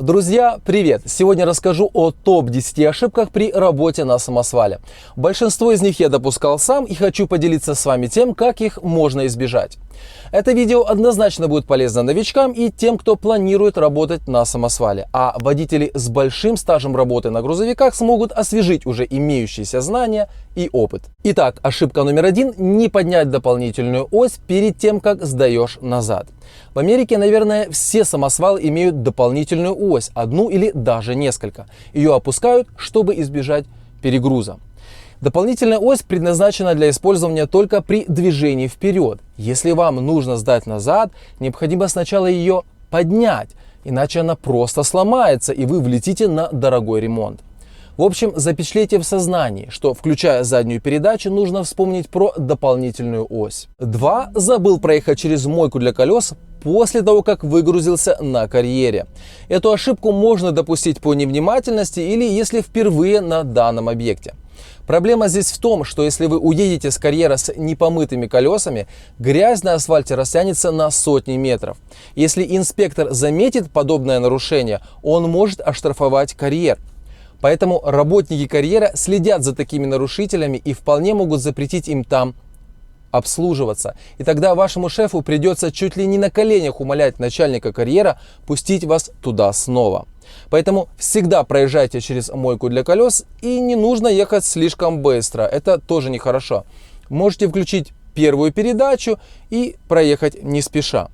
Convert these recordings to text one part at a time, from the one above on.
Друзья, привет! Сегодня расскажу о топ-10 ошибках при работе на самосвале. Большинство из них я допускал сам и хочу поделиться с вами тем, как их можно избежать. Это видео однозначно будет полезно новичкам и тем, кто планирует работать на самосвале, а водители с большим стажем работы на грузовиках смогут освежить уже имеющиеся знания и опыт. Итак, ошибка номер 1 – не поднять дополнительную ось перед тем, как сдаешь назад. В Америке, наверное, все самосвалы имеют дополнительную ось, одну или даже несколько. Ее опускают, чтобы избежать перегруза. Дополнительная ось предназначена для использования только при движении вперед. Если вам нужно сдать назад, необходимо сначала ее поднять, иначе она просто сломается и вы влетите на дорогой ремонт. В общем, запечатлейте в сознании, что, включая заднюю передачу, нужно вспомнить про дополнительную ось. 2. Забыл проехать через мойку для колес после того, как выгрузился на карьере. Эту ошибку можно допустить по невнимательности или если впервые на данном объекте. Проблема здесь в том, что если вы уедете с карьера с непомытыми колесами, грязь на асфальте растянется на сотни метров. Если инспектор заметит подобное нарушение, он может оштрафовать карьер. Поэтому работники карьера следят за такими нарушителями и вполне могут запретить им там обслуживаться. И тогда вашему шефу придется чуть ли не на коленях умолять начальника карьера пустить вас туда снова. Поэтому всегда проезжайте через мойку для колес и не нужно ехать слишком быстро. Это тоже нехорошо. Можете включить первую передачу и проехать не спеша.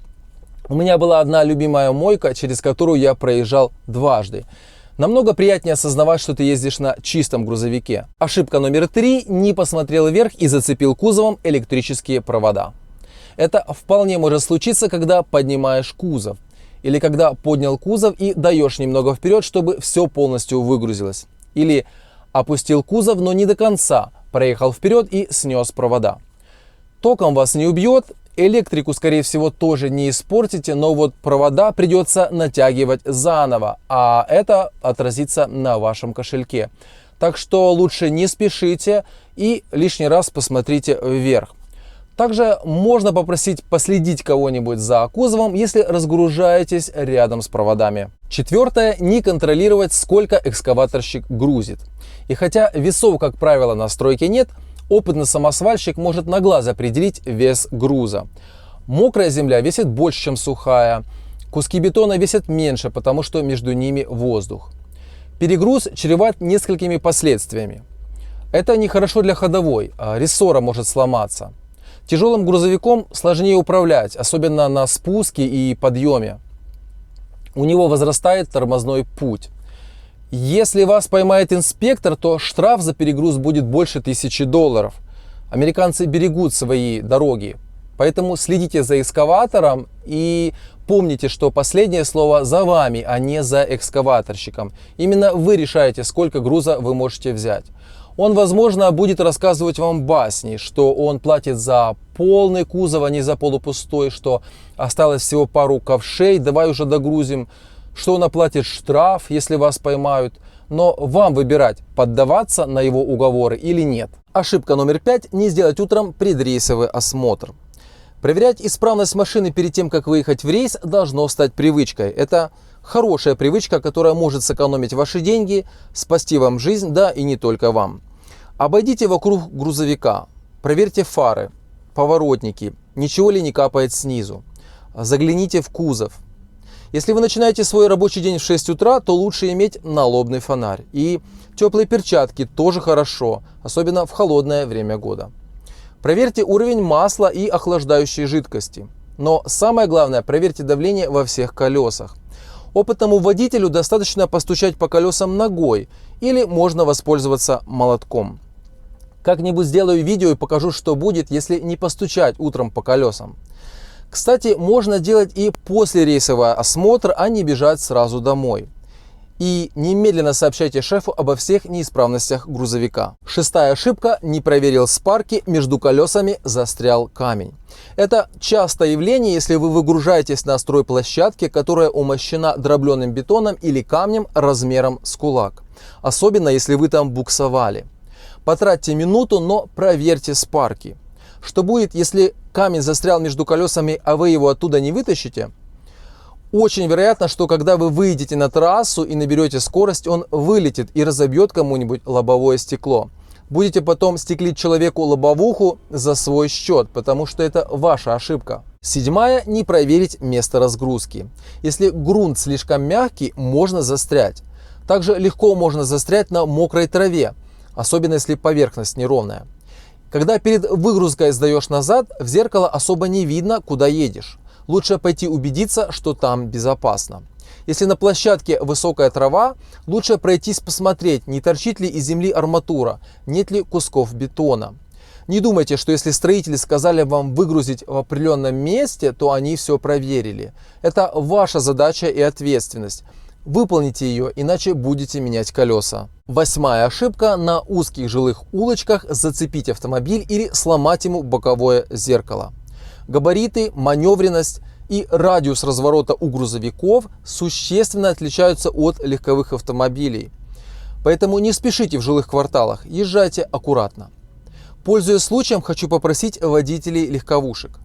У меня была одна любимая мойка, через которую я проезжал дважды. Намного приятнее осознавать, что ты ездишь на чистом грузовике. Ошибка номер 3. Не посмотрел вверх и зацепил кузовом электрические провода. Это вполне может случиться, когда поднимаешь кузов. Или когда поднял кузов и даешь немного вперед, чтобы все полностью выгрузилось. Или опустил кузов, но не до конца, проехал вперед и снес провода. Током вас не убьет, электрику, скорее всего, тоже не испортите, но вот провода придется натягивать заново, а это отразится на вашем кошельке. Так что лучше не спешите и лишний раз посмотрите вверх. Также можно попросить последить кого-нибудь за кузовом, если разгружаетесь рядом с проводами. 4. Не контролировать, сколько экскаваторщик грузит. И хотя весов, как правило, на стройке нет, опытный самосвальщик может на глаз определить вес груза. Мокрая земля весит больше, чем сухая. Куски бетона весят меньше, потому что между ними воздух. Перегруз чреват несколькими последствиями. Это нехорошо для ходовой, рессора может сломаться. Тяжелым грузовиком сложнее управлять, особенно на спуске и подъеме. У него возрастает тормозной путь. Если вас поймает инспектор, то штраф за перегруз будет больше $1000. Американцы берегут свои дороги, поэтому следите за экскаватором и помните, что последнее слово за вами, а не за экскаваторщиком. Именно вы решаете, сколько груза вы можете взять. Он, возможно, будет рассказывать вам басни, что он платит за полный кузов, а не за полупустой, что осталось всего пару ковшей, давай уже догрузим, что он оплатит штраф, если вас поймают. Но вам выбирать, поддаваться на его уговоры или нет. Ошибка номер 5. Не сделать утром предрейсовый осмотр. Проверять исправность машины перед тем, как выехать в рейс, должно стать привычкой. Это хорошая привычка, которая может сэкономить ваши деньги, спасти вам жизнь, да и не только вам. Обойдите вокруг грузовика, проверьте фары, поворотники, ничего ли не капает снизу. Загляните в кузов. Если вы начинаете свой рабочий день в 6 утра, то лучше иметь налобный фонарь. И теплые перчатки тоже хорошо, особенно в холодное время года. Проверьте уровень масла и охлаждающей жидкости. Но самое главное, проверьте давление во всех колесах. Опытному водителю достаточно постучать по колесам ногой или можно воспользоваться молотком. Как-нибудь сделаю видео и покажу, что будет, если не постучать утром по колесам. Кстати, можно делать и после рейсового осмотра, а не бежать сразу домой. И немедленно сообщайте шефу обо всех неисправностях грузовика. 6. ошибка. Не проверил спарки, между колесами застрял камень. Это частое явление, если вы выгружаетесь на стройплощадке, которая умощена дробленым бетоном или камнем размером с кулак. Особенно, если вы там буксовали. Потратьте минуту, но проверьте спарки. Что будет, если камень застрял между колесами, а вы его оттуда не вытащите? Очень вероятно, что когда вы выйдете на трассу и наберете скорость, он вылетит и разобьет кому-нибудь лобовое стекло. Будете потом стеклить человеку лобовуху за свой счет, потому что это ваша ошибка. Седьмая – не проверить место разгрузки. Если грунт слишком мягкий, можно застрять. Также легко можно застрять на мокрой траве, особенно если поверхность неровная. Когда перед выгрузкой сдаешь назад, в зеркало особо не видно, куда едешь. Лучше пойти убедиться, что там безопасно. Если на площадке высокая трава, лучше пройтись посмотреть, не торчит ли из земли арматура, нет ли кусков бетона. Не думайте, что если строители сказали вам выгрузить в определенном месте, то они все проверили. Это ваша задача и ответственность. Выполните ее, иначе будете менять колеса. Восьмая ошибка: на узких жилых улочках зацепить автомобиль или сломать ему боковое зеркало. Габариты, маневренность и радиус разворота у грузовиков существенно отличаются от легковых автомобилей. Поэтому не спешите в жилых кварталах, езжайте аккуратно. Пользуясь случаем, хочу попросить водителей легковушек.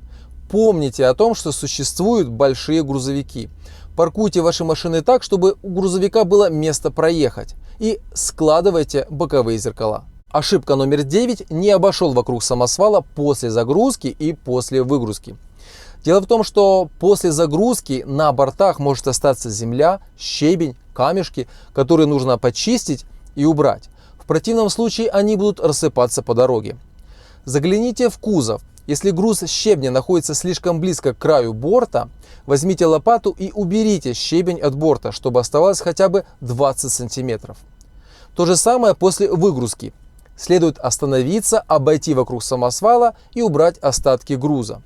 Помните о том, что существуют большие грузовики. Паркуйте ваши машины так, чтобы у грузовика было место проехать. И складывайте боковые зеркала. Ошибка номер 9. Не обошел вокруг самосвала после загрузки и после выгрузки. Дело в том, что после загрузки на бортах может остаться земля, щебень, камешки, которые нужно почистить и убрать. В противном случае они будут рассыпаться по дороге. Загляните в кузов. Если груз щебня находится слишком близко к краю борта, возьмите лопату и уберите щебень от борта, чтобы оставалось хотя бы 20 сантиметров. То же самое после выгрузки. Следует остановиться, обойти вокруг самосвала и убрать остатки груза.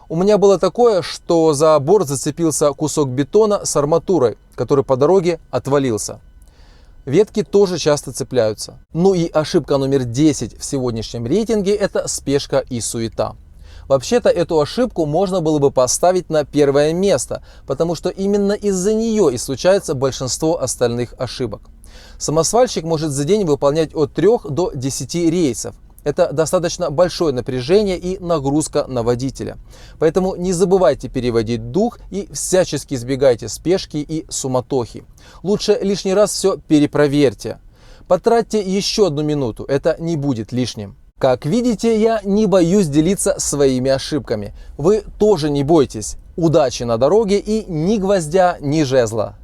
У меня было такое, что за борт зацепился кусок бетона с арматурой, который по дороге отвалился. Ветки тоже часто цепляются. Ну и ошибка номер 10 в сегодняшнем рейтинге – это спешка и суета. Вообще-то эту ошибку можно было бы поставить на первое место, потому что именно из-за нее и случается большинство остальных ошибок. Самосвальщик может за день выполнять от 3 до 10 рейсов. Это достаточно большое напряжение и нагрузка на водителя. Поэтому не забывайте переводить дух и всячески избегайте спешки и суматохи. Лучше лишний раз все перепроверьте. Потратьте еще 1 минуту, это не будет лишним. Как видите, я не боюсь делиться своими ошибками. Вы тоже не бойтесь. Удачи на дороге и ни гвоздя, ни жезла.